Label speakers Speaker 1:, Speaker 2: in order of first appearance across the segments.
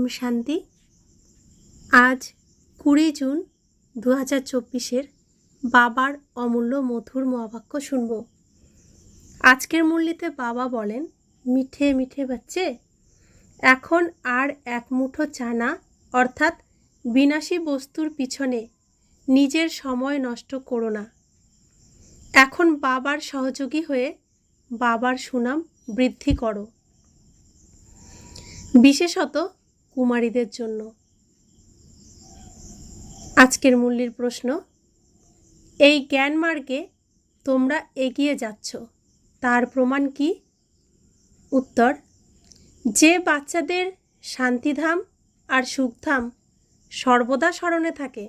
Speaker 1: ओम शांति। आज 20 जून 2024 बाबार अमूल्य मधुर महावाक्य शुनब। आजकेर मुरलीते बाबा बोलेन, मिठे मिठे बच्चे, एखन आर एक मुठो चाना अर्थात विनाशी बस्तुर पिछने निजेर समय नष्ट करो ना। एखन बाबार सहयोगी हये बाबार सुनाम बृद्धि करो, विशेषत कुमारीदेर जन्य। आजकेर मुरलीर प्रश्न, এই জ্ঞান মার্গে তোমরা এগিয়ে যাচ্ছ, তার প্রমাণ কি? উত্তর, যে বাচ্চাদের শান্তিধাম আর সুখধাম সর্বদা স্মরণে থাকে,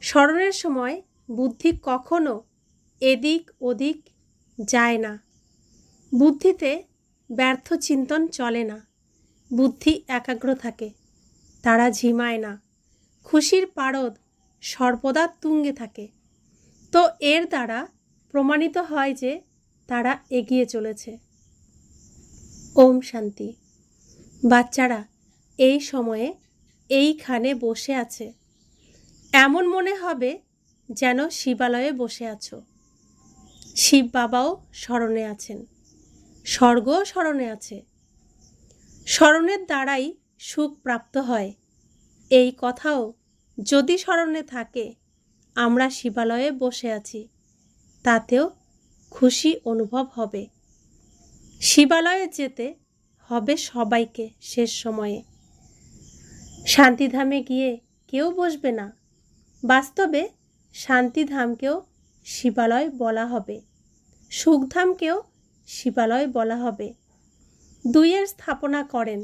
Speaker 1: স্মরণের সময় বুদ্ধি কখনো এদিক ওদিক যায় না, বুদ্ধিতে ব্যর্থ চিন্তন চলে না, বুদ্ধি একাগ্র থাকে, তারা ঝিমায় না, খুশির পারদ সর্বদা তুঙ্গে থাকে। তো এর দ্বারা প্রমাণিত হয় যে তারা এগিয়ে চলেছে। ওম শান্তি। বাচ্চারা এই সময়ে এইখানে বসে আছে, এমন মনে হবে যেন শিবালয়ে বসে আছো। শিব বাবাও স্মরণে আছেন, স্বর্গও স্মরণে আছে। স্মরণের দ্বারাই সুখ প্রাপ্ত হয়, এই কথাও যদি স্মরণে থাকে আমরা শিবালয়ে বসে আছি, তাতেও খুশি অনুভব হবে। শিবালয়ে যেতে হবে সবাইকে শেষ সময়ে। শান্তিধামে গিয়ে কেউ বসবে না, বাস্তবে শান্তিধামকেও শিবালয় বলা হবে, সুখধামকেও শিবালয় বলা হবে। দুইয়ের স্থাপনা করেন।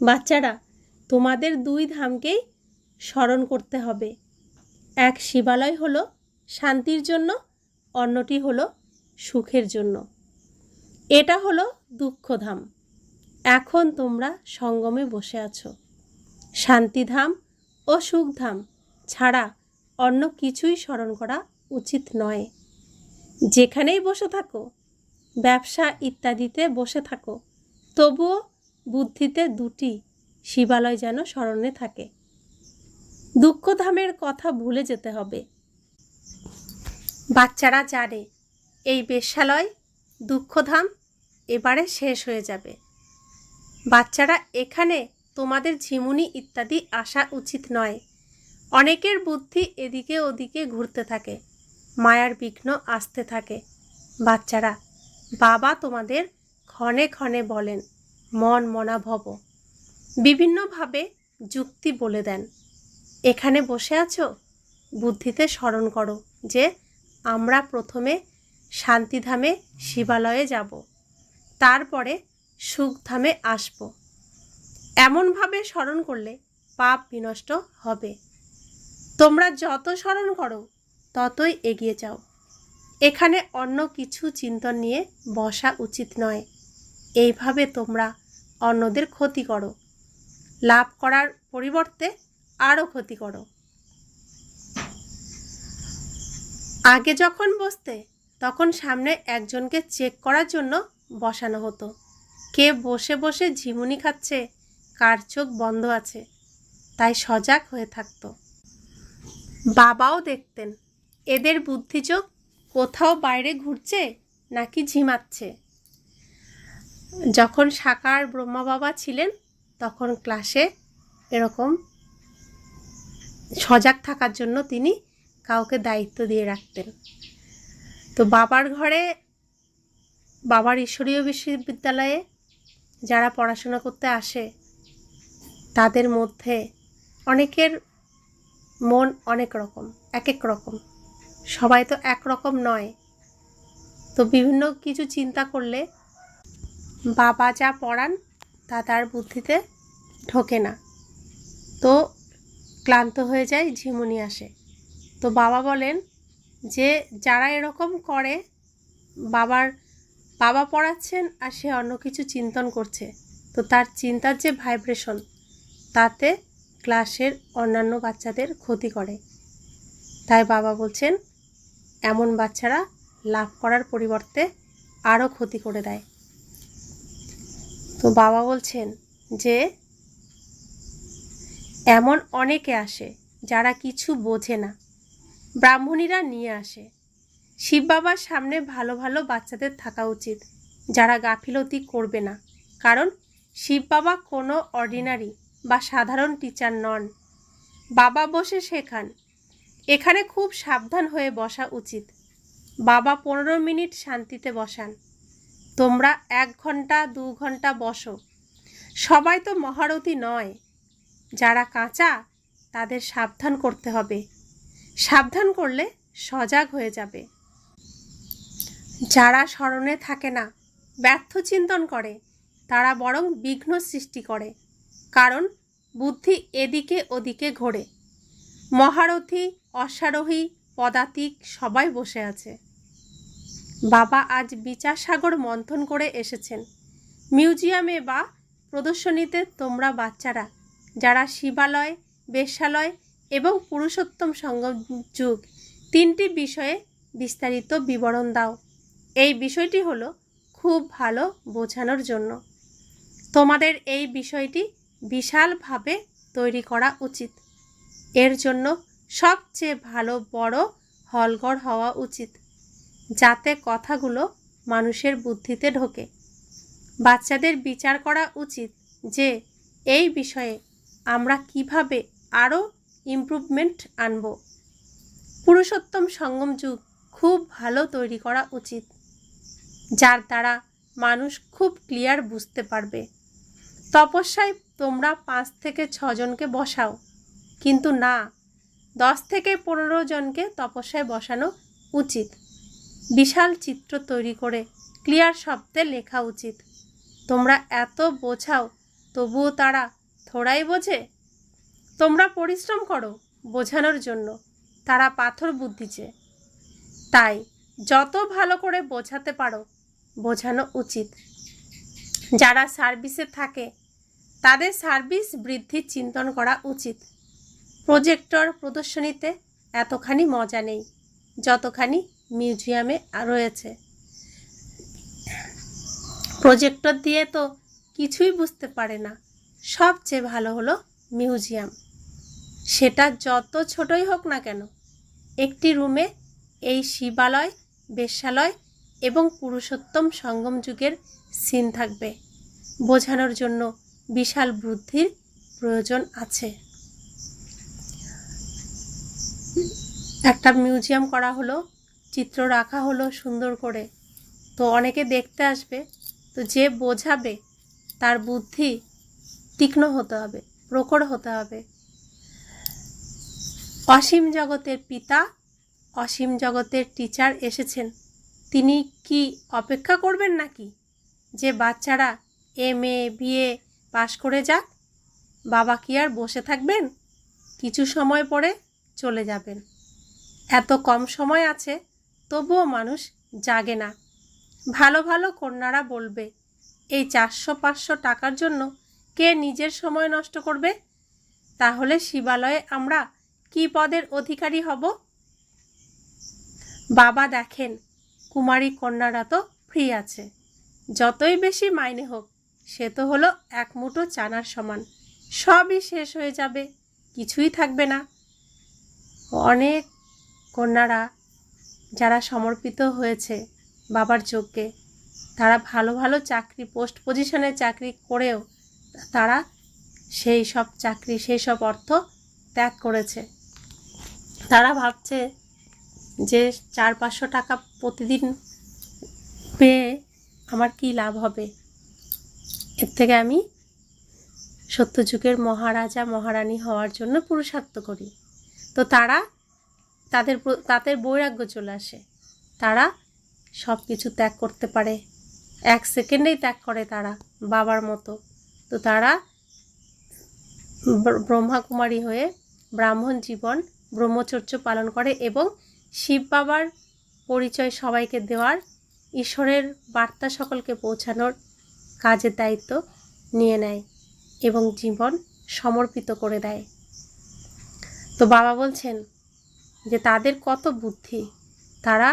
Speaker 1: বাচ্চারা, তোমাদের দুই ধামকেই স্মরণ করতে হবে। এক শিবালয় হলো শান্তির জন্য, অন্যটি হলো সুখের জন্য। এটা হলো দুঃখধাম। এখন তোমরা সঙ্গমে বসে আছো। শান্তিধাম ও সুখধাম ছাড়া অন্য কিছুই স্মরণ করা উচিত নয়। যেখানেই বসে থাকো, ব্যবসা ইত্যাদিতে বসে থাকো, তবুও বুদ্ধিতে দুটি শিবালয় যেন স্মরণে থাকে। দুঃখধামের কথা ভুলে যেতে হবে। বাচ্চারা জানে এই বেশ্যালয় দুঃখধাম এবারে শেষ হয়ে যাবে। বাচ্চারা, এখানে তোমাদের ঝিমুনি ইত্যাদি আসা উচিত নয়। অনেকের বুদ্ধি এদিকে ওদিকে ঘুরতে থাকে, মায়ার বিঘ্ন আসতে থাকে। বাচ্চারা, বাবা তোমাদের ক্ষণে ক্ষণে বলেন, মন মনা ভব, বিভিন্নভাবে যুক্তি বলে দেন। এখানে বসে আছো, বুদ্ধিতে স্মরণ করো যে আমরা প্রথমে শান্তিধামে শিবালয়ে যাব, তারপরে সুখধামে আসব। এমনভাবে স্মরণ করলে পাপ বিনষ্ট হবে। তোমরা যত স্মরণ করো ততই এগিয়ে যাও। এখানে অন্য কিছু চিন্তন নিয়ে বসা উচিত নয়। এইভাবে তোমরা অন্যদের ক্ষতি করো, লাভ করার পরিবর্তে আরও ক্ষতি করো। আগে যখন বসতে তখন সামনে একজনকে চেক করার জন্য বসানো হতো, কে বসে বসে ঝিমুনি খাচ্ছে, কার চোখ বন্ধ আছে, তাই সজাগ হয়ে থাকতো। বাবাও দেখতেন এদের বুদ্ধিচোখ কোথাও বাইরে ঘুরছে নাকি ঝিমাচ্ছে। যখন সাকার ব্রহ্মা বাবা ছিলেন তখন ক্লাসে এরকম সজাগ থাকার জন্য তিনি কাউকে দায়িত্ব দিয়ে রাখতেন। তো বাবার ঘরে, বাবার ঈশ্বরীয় বিশ্ববিদ্যালয়ে যারা পড়াশোনা করতে আসে তাদের মধ্যে অনেকের মন অনেক রকম, এক এক রকম, সবাই তো একরকম নয়। তো বিভিন্ন কিছু চিন্তা করলে বাবা যা পড়ান তা তার বুদ্ধিতে ঢোকে না, তো ক্লান্ত হয়ে যায়, ঝিমুনি আসে। তো বাবা বলেন যে যারা এরকম করে, বাবা পড়াচ্ছেন আর সে অন্য কিছু চিন্তন করছে, তো তার চিন্তার যে ভাইব্রেশন তাতে ক্লাসের অন্যান্য বাচ্চাদের ক্ষতি করে। তাই বাবা বলছেন এমন বাচ্চারা লাভ করার পরিবর্তে আরও ক্ষতি করে দেয়। তো বাবা বলছেন যে এমন অনেকে আসে যারা কিছু বোঝে না, ব্রাহ্মণীরা নিয়ে আসে। শিব বাবার সামনে ভালো ভালো বাচ্চাদের থাকা উচিত যারা গাফিলতি করবে না, কারণ শিব বাবা কোনো অর্ডিনারি বা সাধারণ টিচার নন। বাবা বসে শেখান, এখানে খুব সাবধান হয়ে বসা উচিত। বাবা 15 মিনিট শান্তিতে বসান, তোমরা 1 ঘন্টা 2 ঘন্টা বসো। সবাই তো মহারথী নয়, যারা কাঁচা তাদের সাবধান করতে হবে। সাবধান করলে সজাগ হয়ে যাবে। যারা স্মরণে থাকে না, ব্যর্থ চিন্তন করে, তারা বরং বিঘ্ন সৃষ্টি করে, কারণ বুদ্ধি এদিকে ওদিকে ঘোরে। মহারথী, অশ্বারোহী, পদাতিক সবাই বসে আছে। বাবা আজ বিচার সাগর মন্থন করে এসেছেন। মিউজিয়ামে বা প্রদর্শনীতে তোমরা বাচ্চারা যারা শিবালয়, বেশ্যালয় এবং পুরুষোত্তম সঙ্গম যুগ 3টি বিষয়ে বিস্তারিত বিবরণ দাও। এই বিষয়টি হলো খুব ভালো বোঝানোর জন্য। তোমাদের এই বিষয়টি বিশালভাবে তৈরি করা উচিত। এর জন্য সবচেয়ে ভালো বড় হলঘর হওয়া উচিত, যাতে কথাগুলো মানুষের বুদ্ধিতে ঢোকে। বাচ্চাদের বিচার করা উচিত যে এই বিষয়ে আমরা কিভাবে আরও ইমপ্রুভমেন্ট আনব। পুরুষোত্তম সঙ্গম যুগ খুব ভালো তৈরি করা উচিত, যার দ্বারা মানুষ খুব ক্লিয়ার বুঝতে পারবে। তপস্যায় তোমরা 5 থেকে 6 জনকে বসাও, কিন্তু না, 10 থেকে 15 জনকে তপস্যায় বসানো উচিত। বিশাল চিত্র তৈরি করে ক্লিয়ার শব্দে লেখা উচিত। তোমরা এত বোঝাও, তবুও তারা থোড়াই বোঝে। তোমরা পরিশ্রম করো বোঝানোর জন্য, তারা পাথর বুদ্ধিছে। তাই যত ভালো করে বোঝাতে পারো বোঝানো উচিত। যারা সার্ভিসে থাকে তাদের সার্ভিস বৃদ্ধির চিন্তন করা উচিত। প্রজেক্টর প্রদর্শনীতে এতখানি মজা নেই যতখানি মিউজিয়ামে রয়েছে। প্রজেক্টর দিয়ে তো কিছুই বুঝতে পারে না। সবচেয়ে ভালো হলো মিউজিয়াম, সেটা যত ছোটই হোক না কেন। একটি রুমে এই শিবালয়, বেশ্যালয় এবং পুরুষোত্তম সঙ্গম যুগের সিন থাকবে। বোঝানোর জন্য বিশাল বুদ্ধির প্রয়োজন আছে। একটা মিউজিয়াম করা হলো, চিত্র রাখা হলো সুন্দর করে, তো অনেকে দেখতে আসবে। তো যে বোঝাবে তার বুদ্ধি তীক্ষ্ণ হতে হবে, প্রখর হতে হবে। অসীম জগতের পিতা, অসীম জগতের টিচার এসেছেন। তিনি কি অপেক্ষা করবেন নাকি যে বাচ্চারা MA BA পাশ করে যাক? বাবা কি আর বসে থাকবেন? কিছু সময় পরে চলে যাবেন। এত কম সময় আছে, তবুও মানুষ জাগে না। ভালো ভালো কন্যারা বলবে, এই 400-500 টাকার জন্য কে নিজের সময় নষ্ট করবে? তাহলে শিবালয়ে আমরা কি পদের অধিকারী হব? বাবা দেখেন, কুমারী কন্যারা তো ফ্রি আছে। যতই বেশি মাইনে হোক, সে তো হলো 1 মুঠো চানার সমান। সবই শেষ হয়ে যাবে, কিছুই থাকবে না। অনেক কন্যারা যারা সমর্পিত হয়েছে বাবার যজ্ঞে, তারা ভালো ভালো চাকরি, পোস্ট পজিশনে চাকরি করেও তারা সেই সব চাকরি, সেই সব অর্থ ত্যাগ করেছে। তারা ভাবছে যে 400-500 টাকা প্রতিদিন পেয়ে আমার কি লাভ হবে, এর থেকে আমি সত্যযুগের মহারাজা মহারানী হওয়ার জন্য পুরুষার্থ করি। তো তারা তাদের বৈরাগ্য চলে আসে, তারা সব কিছু ত্যাগ করতে পারে, 1 সেকেন্ডেই ত্যাগ করে তারা বাবার মতো। তো তারা ব্রহ্মাকুমারী হয়ে ব্রাহ্মণ জীবন, ব্রহ্মচর্য পালন করে এবং শিব বাবার পরিচয় সবাইকে দেওয়ার, ঈশ্বরের বার্তা সকলকে পৌঁছানোর কাজের দায়িত্ব নিয়ে নেয় এবং জীবন সমর্পিত করে দেয়। তো বাবা বলছেন যে তাদের কত বুদ্ধি, তারা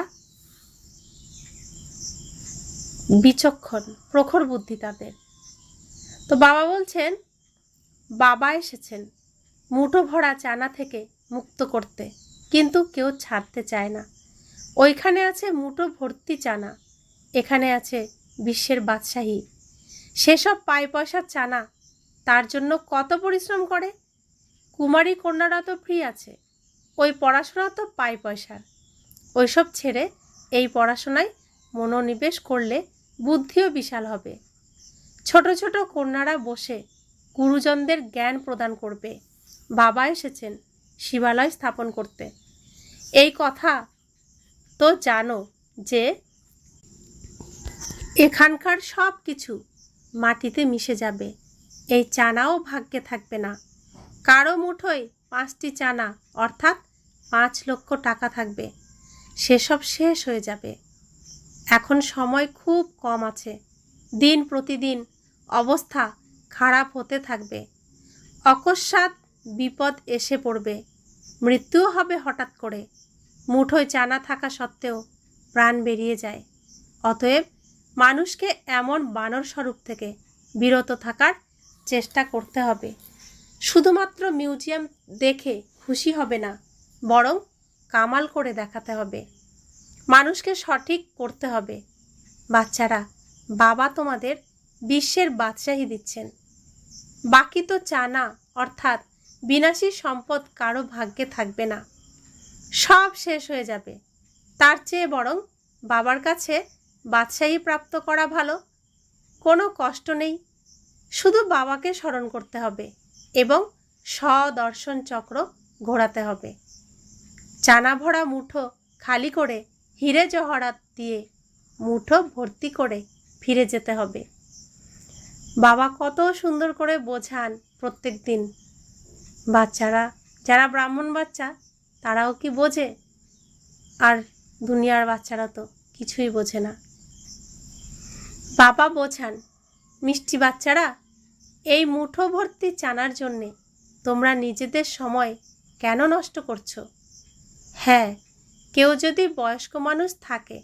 Speaker 1: বিচক্ষণ, প্রখর বুদ্ধি তাদের। তো বাবা বলছেন, বাবা এসেছেন, মুঠো ভরা চানা থেকে মুক্ত করতে, কিন্তু কেউ ছাড়তে চায় না। ওইখানে আছে মুঠো ভর্তি চানা, এখানে আছে বিশ্বের বাদশাহী। সেসব পাই পয়সার চানা তার জন্য কত পরিশ্রম করে। কুমারী কন্যারা তো ফ্রি আছে, ওই পড়াশোনা তো পাই পয়সার। ওইসব ছেড়ে এই পড়াশোনায় মনোনিবেশ করলে বুদ্ধিও বিশাল হবে। ছোট ছোট কন্যারা বসে গুরুজনদের জ্ঞান প্রদান করবে। বাবা এসেছেন শিবালয় স্থাপন করতে। এই কথা তো জানো যে এখানকার সব কিছু মাটিতে মিশে যাবে, এই চানাও ভাগ্যে থাকবে না। কারো মুঠোয় 5টি চানা অর্থাৎ 5 লক্ষ টাকা থাকবে, সেসব শেষ হয়ে যাবে। এখন সময় খুব কম আছে, দিন প্রতিদিন অবস্থা খারাপ হতে থাকবে। অকস্মাৎ বিপদ এসে পড়বে, মৃত্যুও হবে হঠাৎ করে। মুঠোয় চানা থাকা সত্ত্বেও প্রাণ বেরিয়ে যায়। অতএব মানুষকে এমন বানর স্বরূপ থেকে বিরত থাকার চেষ্টা করতে হবে। শুধুমাত্র মিউজিয়াম দেখে খুশি হবে না, বরং কামাল করে দেখাতে হবে। মানুষকে সঠিক করতে হবে। বাচ্চারা, বাবা তোমাদের বিশ্বের বাদশাহী দিচ্ছেন। বাকি তো চানা অর্থাৎ বিনাশী সম্পদ কারো ভাগ্যে থাকবে না, সব শেষ হয়ে যাবে। তার চেয়ে বরং বাবার কাছে বাদশাহী প্রাপ্ত করা ভালো। কোনো কষ্ট নেই, শুধু বাবাকে স্মরণ করতে হবে এবং স্বদর্শন চক্র ঘোরাতে হবে। চানা ভরা মুঠো খালি করে হিরে জহরাত দিয়ে মুঠো ভর্তি করে ফিরে যেতে হবে। বাবা কত সুন্দর করে বোঝান প্রত্যেক দিন। বাচ্চারা, যারা ব্রাহ্মণ বাচ্চা, তারাও কি বোঝে? আর দুনিয়ার বাচ্চারা তো কিছুই বোঝে না। বাবা বোঝান, মিষ্টি বাচ্চারা, এই মুঠো ভর্তি চানার জন্যে তোমরা নিজেদের সময় কেন নষ্ট করছো? হ্যাঁ, কেউ যদি বয়স্ক মানুষ থাকে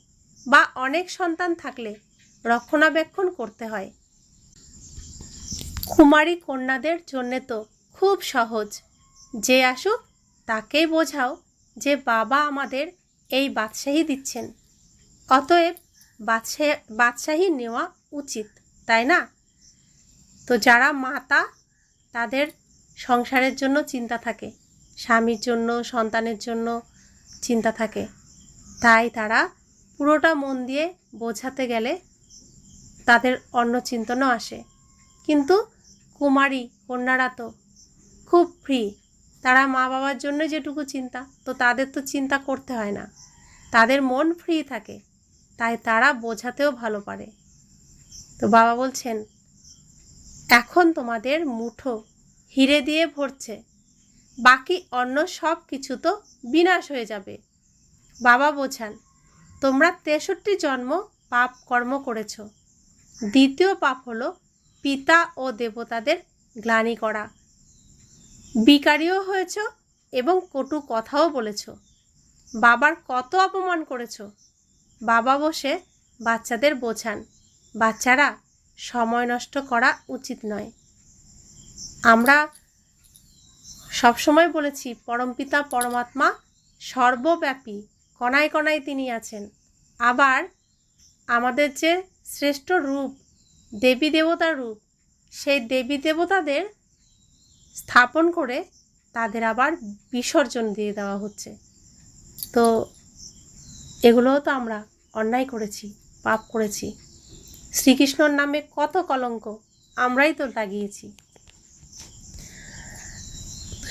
Speaker 1: বা অনেক সন্তান থাকলে রক্ষণাবেক্ষণ করতে হয়। কুমারী কন্যাদের জন্যে তো খুব সহজ, যে আসুক তাকেই বোঝাও যে বাবা আমাদের এই বাদশাহী দিচ্ছেন, অতএব বাদশাহী নেওয়া উচিত, তাই না? তো যারা মাতা, তাদের সংসারের জন্য চিন্তা থাকে, স্বামীর জন্য, সন্তানের জন্য চিন্তা থাকে, তাই তারা পুরোটা মন দিয়ে বোঝাতে গেলে তাদের অন্য চিন্তনও আসে। কিন্তু কুমারী কন্যারা তো খুব ফ্রি, তারা মা বাবার জন্য যেটুকু চিন্তা, তো তাদের তো চিন্তা করতে হয় না, তাদের মন ফ্রি থাকে, তাই তারা বোঝাতেও ভালো পারে। তো বাবা বলছেন, এখন তোমাদের মুঠো হিরে দিয়ে ভরছে, বাকি অন্য সব কিছু তো বিনাশ হয়ে যাবে। বাবা বোঝান, তোমরা 63 জন্ম পাপ কর্ম করেছ। দ্বিতীয় পাপ হলো পিতা ও দেবতাদের গ্লানি করা। বিকারীও হয়েছ এবং কটু কথাও বলেছ। বাবার কত অপমান করেছ। বাবা বসে বাচ্চাদের বোঝান, বাচ্চারা, সময় নষ্ট করা উচিত নয়। আমরা সবসময় বলেছি, পরমপিতা পরমাত্মা সর্বব্যাপী, কণায় কণায় তিনি আছেন। আবার আমাদের যে শ্রেষ্ঠ রূপ, দেবী দেবতার রূপ, সেই দেবী দেবতাদের স্থাপন করে তাদের আবার বিসর্জন দিয়ে দেওয়া হচ্ছে। তো এগুলোও তো আমরা অন্যায় করেছি, পাপ করেছি। শ্রীকৃষ্ণর নামে কত কলঙ্ক আমরাই তো লাগিয়েছি,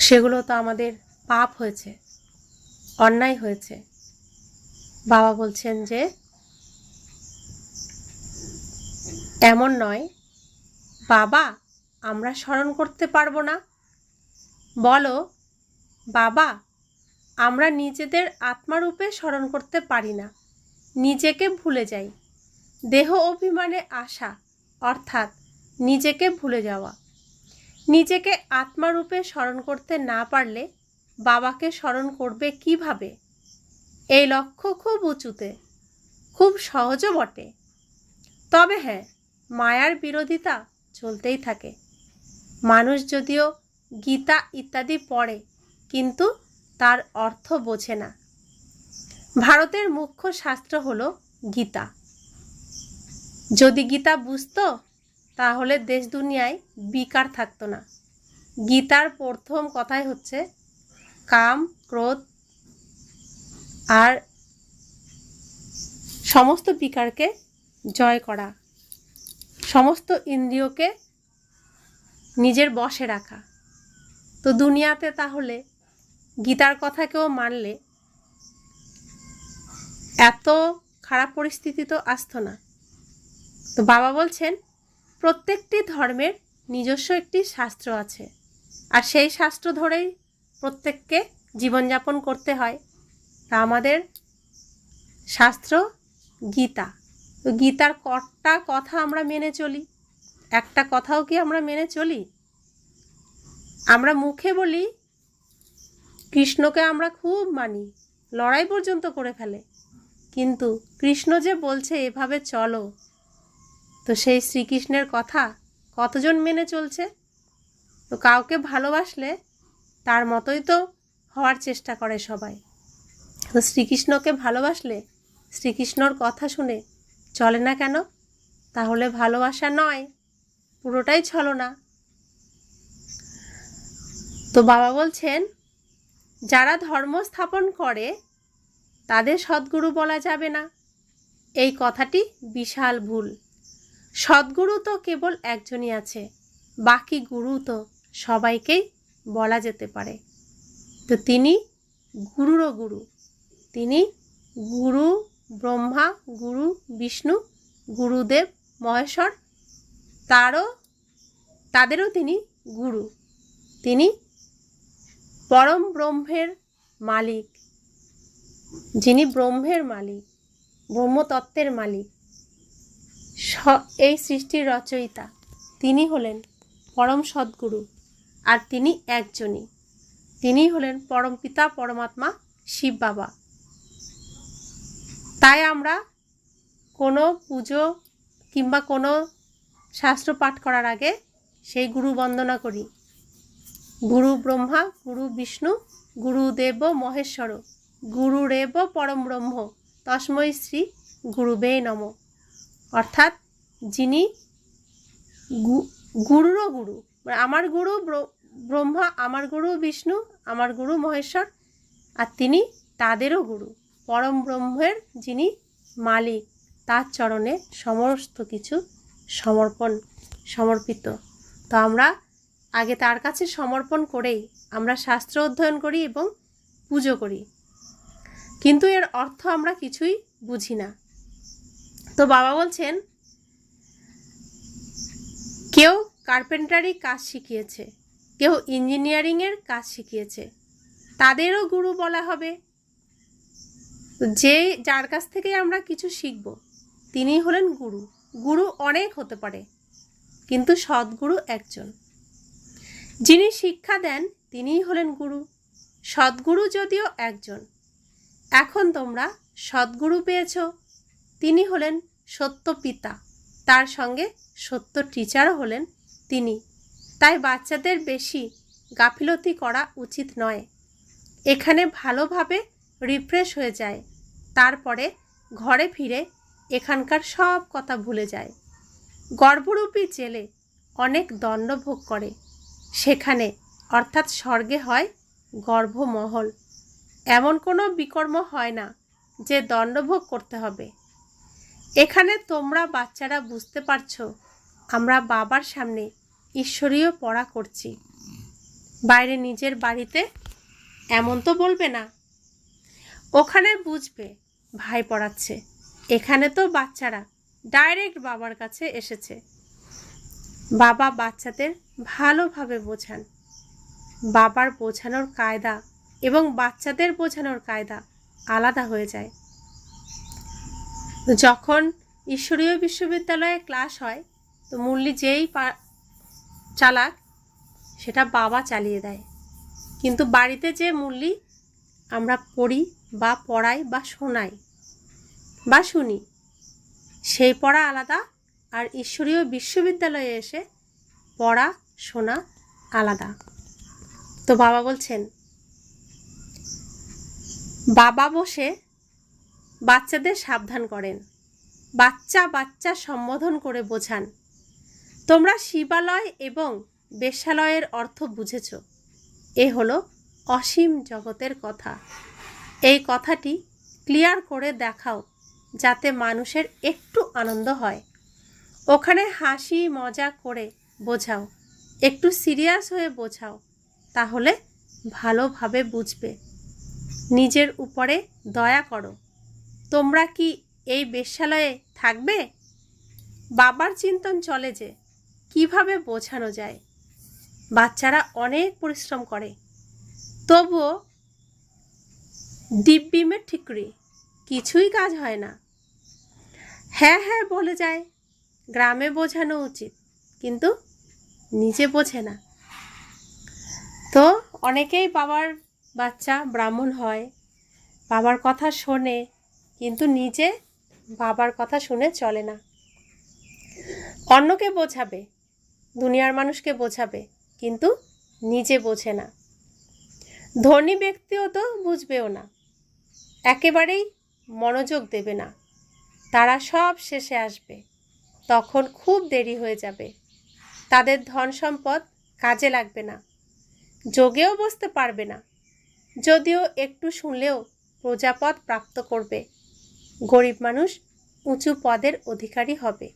Speaker 1: সেগুলো তো আমাদের পাপ হয়েছে, অন্যায় হয়েছে। বাবা বলছেন যে এমন নয়, বাবা আমরা স্মরণ করতে পারবো না। বলো, বাবা আমরা নিজেদের আত্মারূপে স্মরণ করতে পারি না, নিজেকে ভুলে যাই। দেহ অভিমানে আসা অর্থাৎ নিজেকে ভুলে যাওয়া। নিজেকে আত্মারূপে স্মরণ করতে না পারলে বাবাকে স্মরণ করবে কিভাবে? এই লক্ষ্য খুব উঁচুতে, খুব সহজও বটে। তবে হ্যাঁ, মায়ার বিরোধিতা চলতেই থাকে। মানুষ যদিও গীতা ইত্যাদি পড়ে, কিন্তু তার অর্থ বোঝে না। ভারতের মুখ্য শাস্ত্র হলো গীতা। যদি গীতা বুঝতো তাহলে দেশ দুনিয়ায় বিকার থাকতো না। গীতার প্রথম কথাই হচ্ছে কাম, ক্রোধ আর সমস্ত বিকারকে জয় করা, সমস্ত ইন্দ্রিয়কে নিজের বশে রাখা। তো দুনিয়াতে তাহলে গীতার কথা কেউ মানলে এত খারাপ পরিস্থিতি তো আসতো না। তো বাবা বলছেন প্রত্যেকটি ধর্মের নিজস্ব একটি শাস্ত্র আছে, আর সেই শাস্ত্র ধরেই প্রত্যেককে জীবনযাপন করতে হয়। তা আমাদের শাস্ত্র গীতা। তো গীতার কটা কথা আমরা মেনে চলি? একটা কথাও কি আমরা মেনে চলি? আমরা মুখে বলি কৃষ্ণকে আমরা খুব মানি, লড়াই পর্যন্ত করে ফেলে, কিন্তু কৃষ্ণ যে বলছে এভাবে চলো, তো সেই শ্রীকৃষ্ণের কথা কতজন মেনে চলছে? তো কাউকে ভালোবাসলে তার মতোই তো হওয়ার চেষ্টা করে সবাই। তো শ্রীকৃষ্ণকে ভালোবাসলে শ্রীকৃষ্ণর কথা শুনে চলে না কেন? তাহলে ভালোবাসা নয়, পুরোটাই ছলনা। তো বাবা বলছেন যারা ধর্ম স্থাপন করে তাদের সদ্গুরু বলা যাবে না, এই কথাটি বিশাল ভুল। সদ্গুরু তো কেবল একজনই আছে, বাকি গুরু তো সবাইকেই বলা যেতে পারে। তো তিনি গুরুরও গুরু, তিনি গুরু ব্রহ্মা, গুরু বিষ্ণু, গুরুদেব মহেশ্বর, তাদেরও তিনি গুরু। তিনি পরম ব্রহ্মের মালিক, যিনি ব্রহ্মের মালিক, ব্রহ্মতত্ত্বের মালিক, এই সৃষ্টির রচয়িতা, তিনি হলেন পরম সদ্গুরু। আর তিনি একজনই, তিনি হলেন পরম পিতা পরমাত্মা শিব বাবা। তাই আমরা কোনো পুজো কিংবা কোনো শাস্ত্র পাঠ করার আগে সেই গুরু বন্দনা করি। গুরু ব্রহ্মা, গুরু বিষ্ণু, গুরুদেব মহেশ্বর, গুরুরেব পরম ব্রহ্ম, তস্मै শ্রী গুরুবে নমঃ। অর্থাৎ যিনি গুরুরও গুরু, আমার গুরু ব্রহ্মা, আমার গুরু বিষ্ণু, আমার গুরু মহেশ্বর, আর তিনি তাদেরও গুরু, পরম ব্রহ্মের যিনি মালিক, তার চরণে সমস্ত কিছু সমর্পিত। তো আমরা আগে তার কাছে সমর্পণ করেই আমরা শাস্ত্র অধ্যয়ন করি এবং পুজো করি, কিন্তু এর অর্থ আমরা কিছুই বুঝি না। তো বাবা বলছেন কেউ কার্পেন্টারি কাজ শিখিয়েছে, কেউ ইঞ্জিনিয়ারিংয়ের কাজ শিখিয়েছে, তাদেরও গুরু বলা হবে। যার কাছ থেকে আমরা কিছু শিখব তিনি হলেন গুরু। গুরু অনেক হতে পারে, কিন্তু সদ্গুরু একজন। যিনি শিক্ষা দেন তিনিই হলেন গুরু। সদ্গুরু যদিও একজন। এখন তোমরা সদ্গুরু পেয়েছ, তিনি হলেন সত্য পিতা, তার সঙ্গে সত্য টিচারও হলেন তিনি। তাই বাচ্চাদের বেশি গাফিলতি করা উচিত নয়। এখানে ভালোভাবে রিফ্রেশ হয়ে যায়, তারপরে ঘরে ফিরে এখানকার সব কথা ভুলে যায়। গর্ভরূপী জেলে অনেক দণ্ড ভোগ করে, সেখানে অর্থাৎ স্বর্গে হয় গর্ভমহল। এমন কোনো বিকর্ম হয় না যে দণ্ডভোগ করতে হবে। এখানে তোমরা বাচ্চারা বুঝতে পারছো আমরা বাবার সামনে ঈশ্বরীয় পড়া করছি। বাইরে নিজের বাড়িতে এমন তো বলবে না, ওখানে বুঝবে ভাই পড়াচ্ছে। এখানে তো বাচ্চারা ডাইরেক্ট বাবার কাছে এসেছে। বাবা বাচ্চাদের ভালোভাবে বোঝান। বাবার বোঝানোর কায়দা এবং বাচ্চাদের বোঝানোর কায়দা আলাদা হয়ে যায়। যখন ঈশ্বরীয় বিশ্ববিদ্যালয়ে ক্লাস হয়, তো মুরলি যেই চালাক সেটা বাবা চালিয়ে দেয়, কিন্তু বাড়িতে যে মুরলি আমরা পড়ি বা পড়াই বা শোনাই বা শুনি, সেই পড়া আলাদা, আর ঈশ্বরীয় বিশ্ববিদ্যালয়ে এসে পড়া শোনা আলাদা। তো বাবা বলছেন, বাবা বসে বাচ্চাদের সাবধান করেন, বাচ্চা বাচ্চা সম্বোধন করে বোঝান। তোমরা শিবালয় এবং বেশ্যালয়ের অর্থ বুঝেছ। এ হলো অসীম জগতের কথা। এই কথাটি ক্লিয়ার করে দেখাও, যাতে মানুষের একটু আনন্দ হয়। ওখানে হাসি মজা করে বোঝাও, একটু সিরিয়াস হয়ে বোঝাও, তাহলে ভালোভাবে বুঝবে। নিজের উপরে দয়া করো। তোমরা কি এই বেশ্যালয়ে থাকবে? বাবার চিন্তন চলে যে কিভাবে বোঝানো যায়। বাচ্চারা অনেক পরিশ্রম করে, তবুও দিব্যিমে ঠিকরি কিছুই কাজ হয় না। হ্যাঁ হ্যাঁ বলে যায়, গ্রামে বোঝানো উচিত, কিন্তু নিজে বোঝে না। তো অনেকেই বাবার বাচ্চা ব্রাহ্মণ হয়, বাবার কথা শোনে, কিন্তু নিজে বাবার কথা শুনে চলে না। অন্যকে বোঝাবে, দুনিয়ার মানুষকে বোঝাবে, কিন্তু নিজে বোঝে না। ধনী ব্যক্তিও তো বুঝবেও না, একেবারেই মনোযোগ দেবে না। তারা সব শেষে আসবে, তখন খুব দেরি হয়ে যাবে। তাদের ধন সম্পদ কাজে লাগবে না, যোগেও বসতে পারবে না। যদিও একটু শুনলেও প্রজাপদ প্রাপ্ত করবে। গরিব মানুষ উঁচু পদের অধিকারী হবে।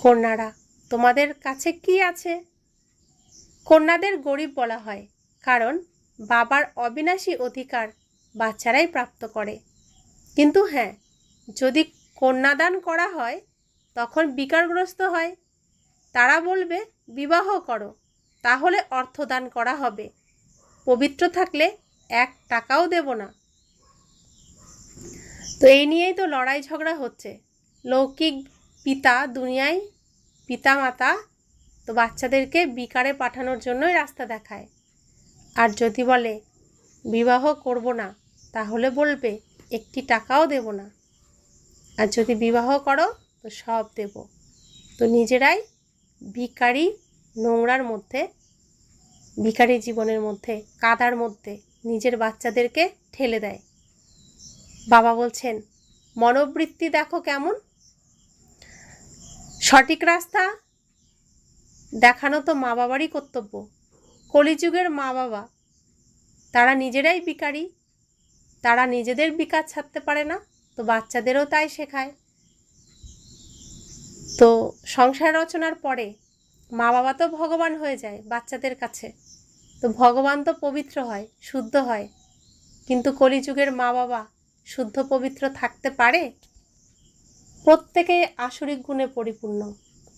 Speaker 1: কন্যারা, তোমাদের কাছে কি আছে? কন্যাদের গরিব বলা হয়, কারণ বাবার অবিনাশী অধিকার বাচ্চারাই প্রাপ্ত করে। কিন্তু হ্যাঁ, যদি কন্যাদান করা হয় তখন বিকারগ্রস্ত হয়। তারা বলবে বিবাহ করো, তাহলে অর্থদান করা হবে। পবিত্র থাকলে 1 টাকাও দেব না। তো এই নিয়েই তো লড়াই ঝগড়া হচ্ছে। লৌকিক পিতা, দুনিয়ায় পিতা মাতা তো বাচ্চাদেরকে বিকারে পাঠানোর জন্যই রাস্তা দেখায়। আর যদি বলে বিবাহ করব না, তাহলে বলবে 1 টাকাও দেব না। আর যদি বিবাহ করো তো সব দেব। তো নিজেরাই ভিখারি, নোংরার মধ্যে, ভিখারি জীবনের মধ্যে, কাদার মধ্যে নিজের বাচ্চাদেরকে ঠেলে দেয়। বাবা বলছেন, মনোবৃত্তি দেখো কেমন। সঠিক রাস্তা দেখানো তো মা বাবারই কর্তব্য। কলিযুগের মা বাবা, তারা নিজেরাই ভিখারি, তারা নিজেদের বিকার ছাড়তে পারে না, তো বাচ্চাদেরও তাই শেখায়। তো সংসার রচনার পরে মা বাবা তো ভগবান হয়ে যায় বাচ্চাদের কাছে। তো ভগবান তো পবিত্র হয়, শুদ্ধ হয়, কিন্তু কলিযুগের মা বাবা শুদ্ধ পবিত্র থাকতে পারে? প্রত্যেকেই আসরিক গুণে পরিপূর্ণ,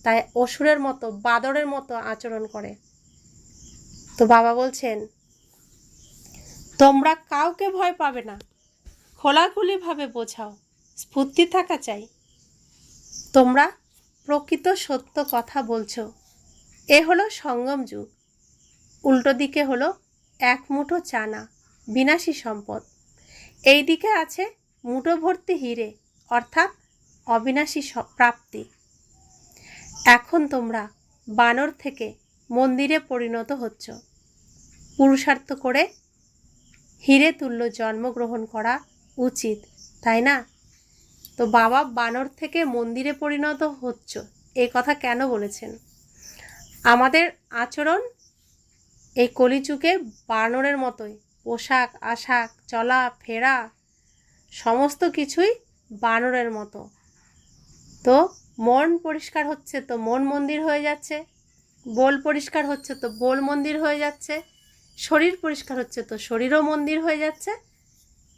Speaker 1: তাই অসুরের মতো, বাদরের মতো আচরণ করে। তো বাবা বলছেন, তোমরা কাউকে ভয় পাবে না, খোলাখুলিভাবে বোঝাও, স্ফূর্তি থাকা চাই। তোমরা প্রকৃত সত্য কথা বলছো। এ হলো সঙ্গম যুগ। উল্টো দিকে হলো 1 মুঠো চানা, বিনাশী সম্পদ। এই দিকে আছে মুঠো ভর্তি হিরে, অর্থাৎ অবিনাশী প্রাপ্তি। এখন তোমরা বানর থেকে মন্দিরে পরিণত হচ্ছ। পুরুষার্থ করে হিরে তুল্য জন্মগ্রহণ করা উচিত, তাই না? তো বাবা বানর থেকে মন্দিরে পরিণত হচ্ছ, এই কথা কেন বলেছেন? আমাদের আচরণ এই কলিযুগে বানরের মতোই, পোশাক আশাক, চলা ফেরা সমস্ত কিছুই বানরের মতো। তো মন পরিষ্কার হচ্ছে তো মন মন্দির হয়ে যাচ্ছে, বোল পরিষ্কার হচ্ছে তো বোল মন্দির হয়ে যাচ্ছে, শরীর পরিষ্কার হচ্ছে তো শরীরও মন্দির হয়ে যাচ্ছে,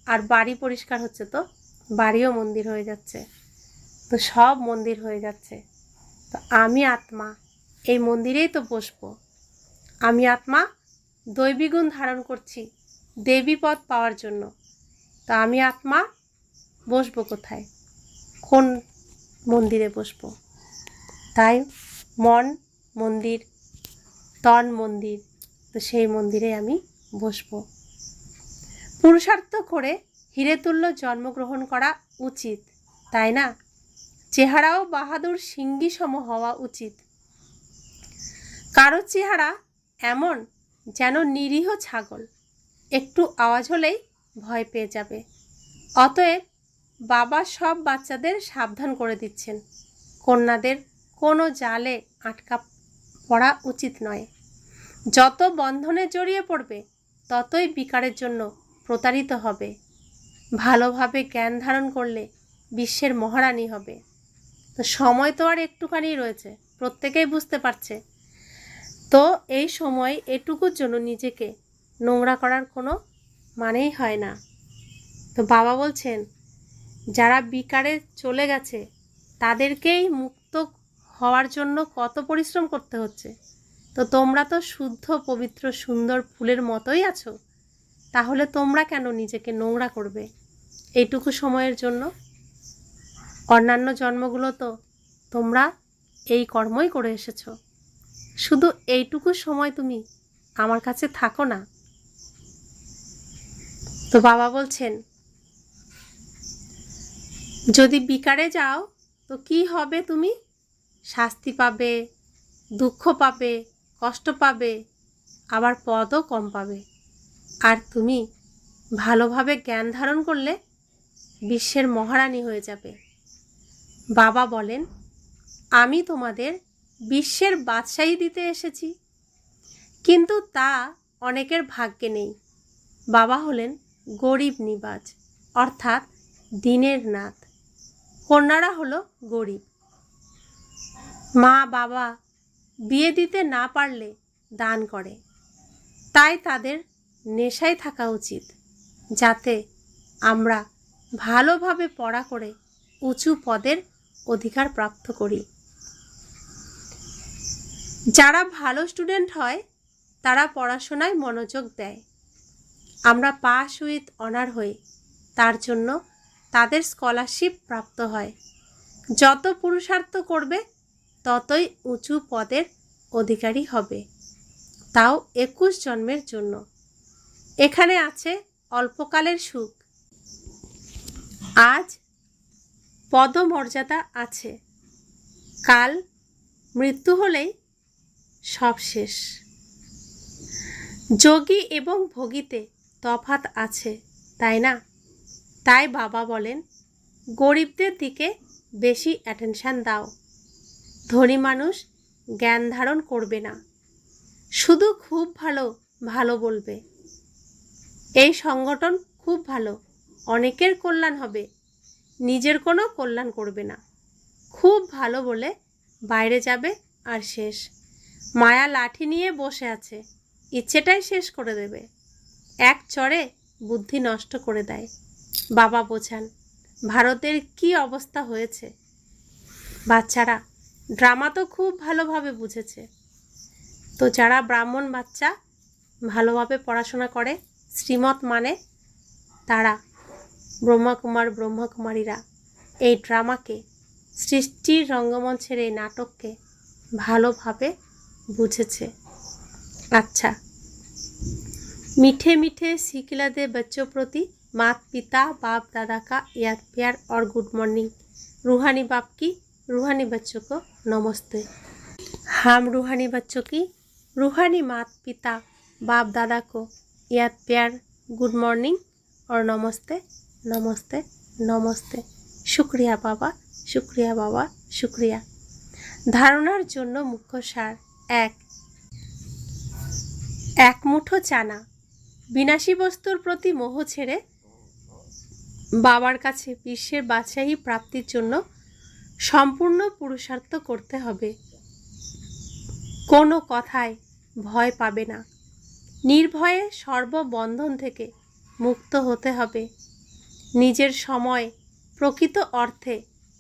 Speaker 1: আর বাড়ি পরিষ্কার হচ্ছে তো বাড়িও মন্দির হয়ে যাচ্ছে। তো সব মন্দির হয়ে যাচ্ছে। তো আমি আত্মা এই মন্দিরেই তো বসবো। আমি আত্মা দৈবী গুণ ধারণ করছি দেবী পদ পাওয়ার জন্য। তো আমি আত্মা বসবো কোথায়, কোন মন্দিরে বসবো? তাই মন মন্দির, তন মন্দির, তো সেই মন্দিরে আমি বসবো। পুরুষার্থ করে হিরে তুল্য জন্মগ্রহণ করা উচিত, তাই না? চেহারাও বাহাদুর সিংহী সম হওয়া উচিত। কারো চেহারা এমন যেন নিরীহ ছাগল, একটু আওয়াজ হলেই ভয় পেয়ে যাবে। অতএব বাবা সব বাচ্চাদের সাবধান করে দিচ্ছেন, কন্যাদের কোনো জালে আটকা পড়া উচিত নয়। যত বন্ধনে জড়িয়ে পড়বে ততই বিকারের জন্য প্রতারিত হবে। ভালোভাবে জ্ঞান ধারণ করলে বিশ্বের মহারানী হবে। তো সময় তো আর একটুখানি রয়েছে, প্রত্যেকেই বুঝতে পারছে। তো এই সময় এটুকুর জন্য নিজেকে নোংরা করার কোনো মানেই হয় না। তো বাবা বলছেন, যারা বিকারে চলে গেছে তাদেরকেই মুক্ত হওয়ার জন্য কত পরিশ্রম করতে হচ্ছে। তো তোমরা তো শুদ্ধ, পবিত্র, সুন্দর ফুলের মতোই আছো, তাহলে তোমরা কেন নিজেকে নোংরা করবে এইটুকু সময়ের জন্য? অন্যান্য জন্মগুলো তো তোমরা এই কর্মই করে এসেছো, শুধু এইটুকু সময় তুমি আমার কাছে থাকো না। তো বাবা বলছেন, যদি বিকারে যাও তো কি হবে? তুমি শাস্তি পাবে, দুঃখ পাবে, কষ্ট পাবে, আবার পদও কম পাবে। আর তুমি ভালোভাবে জ্ঞান ধারণ করলে বিশ্বের মহারানী হয়ে যাবে। বাবা বলেন, আমি তোমাদের বিশ্বের বাদশাহী দিতে এসেছি, কিন্তু তা অনেকের ভাগ্যে নেই। বাবা হলেন গরিব নিবাজ, অর্থাৎ দিনের নাথ। কন্যারা হলো গরিব। মা বাবা বিয়ে দিতে না পারলে দান করে, তাই তাদের নেশায় থাকা উচিত, যাতে আমরা ভালোভাবে পড়া করে উঁচু পদের অধিকার প্রাপ্ত করি। যারা ভালো স্টুডেন্ট হয় তারা পড়াশোনায় মনোযোগ দেয়। আমরা পাস উইথ অনার হই, তার জন্য তাদের স্কলারশিপ প্রাপ্ত হয়। যত পুরুষার্থ করবে ততই উঁচু পদের অধিকারী হবে, তাও 21 জন্মের জন্য। এখানে আছে অল্পকালের সুখ, আজ পদমর্যাদা আছে, কাল মৃত্যু হলেই সব শেষ। যোগী এবং ভোগীতে তফাৎ আছে, তাই না? তাই বাবা বলেন, গরিবদের দিকে বেশি অ্যাটেনশন দাও। ধনী মানুষ জ্ঞান ধারণ করবে না, শুধু খুব ভালো ভালো বলবে। এই সংগঠন খুব ভালো, অনেকের কল্যাণ হবে, নিজের কোনো কল্যাণ করবে না। খুব ভালো বলে বাইরে যাবে আর শেষ। মায়া লাঠি নিয়ে বসে আছে, ইচ্ছেটাই শেষ করে দেবে, এক চড়ে বুদ্ধি নষ্ট করে দেয়। বাবা বোঝান ভারতের কি অবস্থা হয়েছে। বাচ্চারা ড্রামা তো খুব ভালোভাবে বুঝেছে। তো যারা ব্রাহ্মণ বাচ্চা ভালোভাবে পড়াশোনা করে, শ্রীমত মানে, তারা ব্রহ্মাকুমার ব্রহ্মাকুমারীরা এই ড্রামাকে, সৃষ্টির রঙ্গমঞ্চের এই নাটককে ভালোভাবে বুঝেছে। अच्छा, मीठे मीठे सिखला दे बच्चों प्रति माता पिता बाप दादा का याद प्यार और गुड मॉर्निंग। रूहानी बाप की रूहानी बच्चों को नमस्ते। हम रूहानी बच्चों की रूहानी माता पिता बाप दादा को याद प्यार, गुड मॉर्निंग और नमस्ते नमस्ते नमस्ते। शुक्रिया बाबा, शुक्रिया बाबा, शुक्रिया। धारणार जोन्नो मुख्य सार এক মুঠো চানা। বিনাশী বস্তুর প্রতি মোহ ছেড়ে বাবার কাছে বিশ্বের বাদশাহী প্রাপ্তির জন্য সম্পূর্ণ পুরুষার্থ করতে হবে। কোনো কথায় ভয় পাবে না, নির্ভয়ে সর্ববন্ধন থেকে মুক্ত হতে হবে। নিজের সময় প্রকৃত অর্থে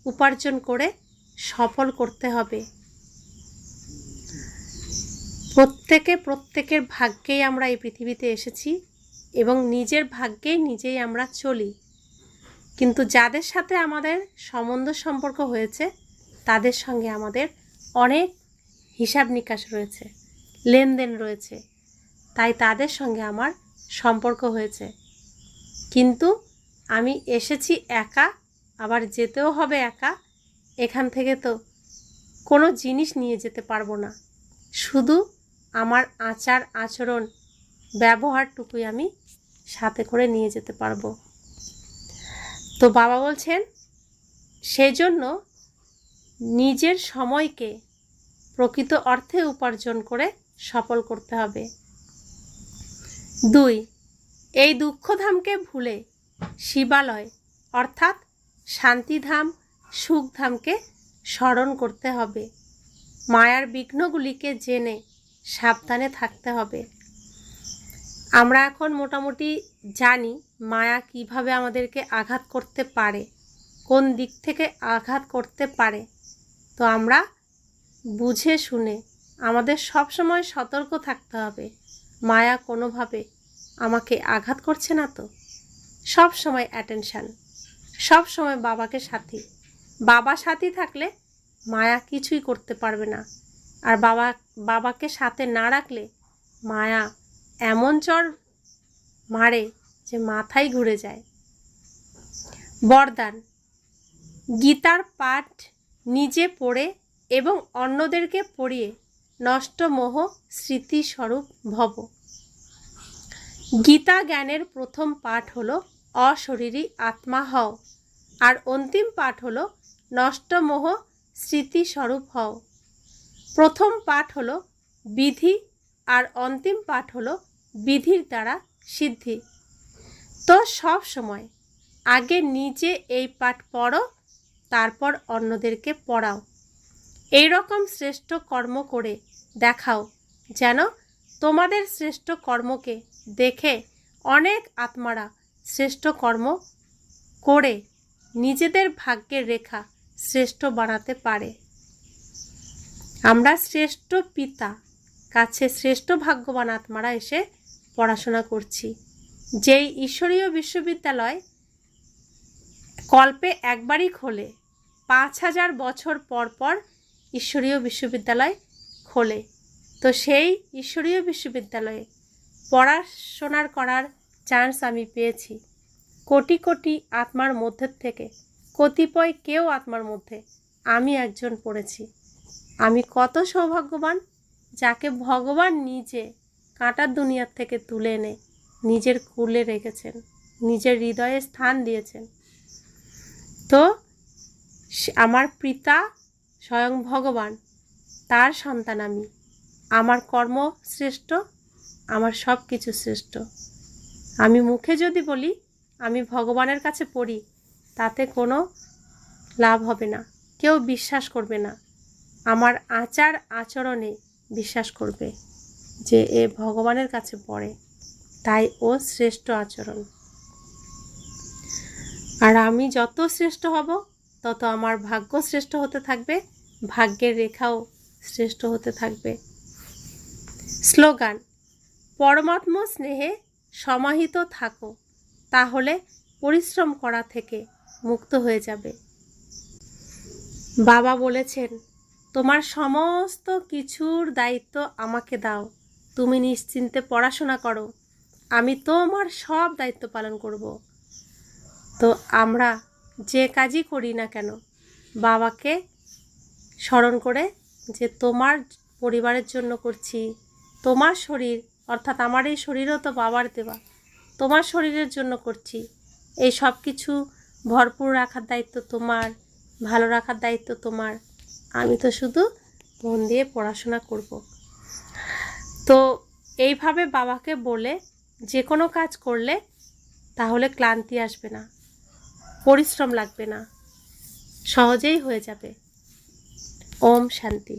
Speaker 1: উপার্জন করে সফল করতে হবে। প্রত্যেকের ভাগ্যেই আমরা এই পৃথিবীতে এসেছি এবং নিজের ভাগ্যেই নিজেই আমরা চলি। কিন্তু যাদের সাথে আমাদের সম্বন্ধ সম্পর্ক হয়েছে তাদের সঙ্গে আমাদের অনেক হিসাব নিকাশ রয়েছে, লেনদেন রয়েছে, তাই তাদের সঙ্গে আমার সম্পর্ক হয়েছে। কিন্তু আমি এসেছি একা, আবার যেতেও হবে একা। এখান থেকে তো কোনো জিনিস নিয়ে যেতে পারবো না, শুধু আমার আচার আচরণ ব্যবহারটুকুই আমি সাথে করে নিয়ে যেতে পারবো। তো বাবা বলছেন সেজন্য নিজের সময়কে প্রকৃত অর্থে উপার্জন করে সফল করতে হবে। 2, এই দুঃখধামকে ভুলে শিবালয় অর্থাৎ শান্তিধাম সুখধামকে স্মরণ করতে হবে। মায়ার বিঘ্নগুলিকে জেনে সাবধানে থাকতে হবে। আমরা এখন মোটামুটি জানি মায়া কিভাবে আমাদেরকে আঘাত করতে পারে, কোন দিক থেকে আঘাত করতে পারে। তো আমরা বুঝে শুনে আমাদের সব সময় সতর্ক থাকতে হবে, মায়া কোনোভাবে আমাকে আঘাত করছে না তো। সব সময় অ্যাটেনশান, সব সময় বাবাকে সাথী। বাবা সাথী থাকলে মায়া কিছুই করতে পারবে না। আর বাবাকে সাথে না রাখলে মায়া এমন চড় মারে যে মাথায় ঘুরে যায়। বরদান, গীতার পাঠ নিজে পড়ে এবং অন্যদেরকে পড়িয়ে নষ্ট মোহ স্মৃতিস্বরূপ ভব। গীতা জ্ঞানের প্রথম পাঠ হলো অশরীরী আত্মা হও, আর অন্তিম পাঠ হলো নষ্ট মোহ স্মৃতিস্বরূপ হও। প্রথম পাঠ হলো বিধি আর অন্তিম পাঠ হলো বিধির দ্বারা সিদ্ধি। তো সব সময় আগে নিজে এই পাঠ পড়ো, তারপর অন্যদেরকে পড়াও। এই রকম শ্রেষ্ঠ কর্ম করে দেখাও যেন তোমাদের শ্রেষ্ঠ কর্মকে দেখে অনেক আত্মারা শ্রেষ্ঠ কর্ম করে নিজেদের ভাগ্যের রেখা শ্রেষ্ঠ বানাতে পারে। আমরা শ্রেষ্ঠ পিতা কাছে শ্রেষ্ঠ ভাগ্যবান আত্মারা এসে পড়াশোনা করছি। যেই ঈশ্বরীয় বিশ্ববিদ্যালয় কল্পে একবারই খোলে, 5000 বছর পর পর ঈশ্বরীয় বিশ্ববিদ্যালয় খোলে। তো সেই ঈশ্বরীয় বিশ্ববিদ্যালয়ে পড়াশোনার করার চান্স আমি পেয়েছি। কোটি কোটি আত্মার মধ্যে থেকে কতিপয় কেউ আত্মার মধ্যে আমি একজন পড়েছি। আমি কত সৌভাগ্যবান, যাকে ভগবান নিজে কাঁটার দুনিয়ার থেকে তুলে এনে নিজের কুলে রেখেছেন, নিজের হৃদয়ে স্থান দিয়েছেন। তো আমার পিতা স্বয়ং ভগবান, তার সন্তান আমি। আমার কর্ম শ্রেষ্ঠ, আমার সব কিছু শ্রেষ্ঠ। আমি মুখে যদি বলি আমি ভগবানের কাছে পড়ি, তাতে কোনো লাভ হবে না, কেউ বিশ্বাস করবে না। আমার আচার আচরণে বিশ্বাস করবে যে এ ভগবানের কাছে পড়ে, তাই ও শ্রেষ্ঠ আচরণ। আর আমি যত শ্রেষ্ঠ হব তত আমার ভাগ্য শ্রেষ্ঠ হতে থাকবে, ভাগ্যের রেখাও শ্রেষ্ঠ হতে থাকবে। স্লোগান, পরমাত্ম স্নেহে সমাহিত থাকো, তাহলে পরিশ্রম করা থেকে মুক্ত হয়ে যাবে। বাবা বলেছেন তোমার সমস্ত কিছুর দায়িত্ব আমাকে দাও, তুমি নিশ্চিন্তে পড়াশোনা করো, আমি তোমার সব দায়িত্ব পালন করব। তো আমরা যে কাজই করি না কেন বাবাকে স্মরণ করে যে তোমার পরিবারের জন্য করছি, তোমার শরীর অর্থাৎ আমার এই শরীরও তো বাবার দেওয়া, তোমার শরীরের জন্য করছি, এই সব কিছু ভরপুর রাখার দায়িত্ব তোমার, ভালো রাখার দায়িত্ব তোমার, আমি তো শুধু মন দিয়ে পড়াশোনা করব। তো এইভাবে বাবাকে বলে যে কোনো কাজ করলে তাহলে ক্লান্তি আসবে না, পরিশ্রম লাগবে না, সহজেই হয়ে যাবে। ওম শান্তি।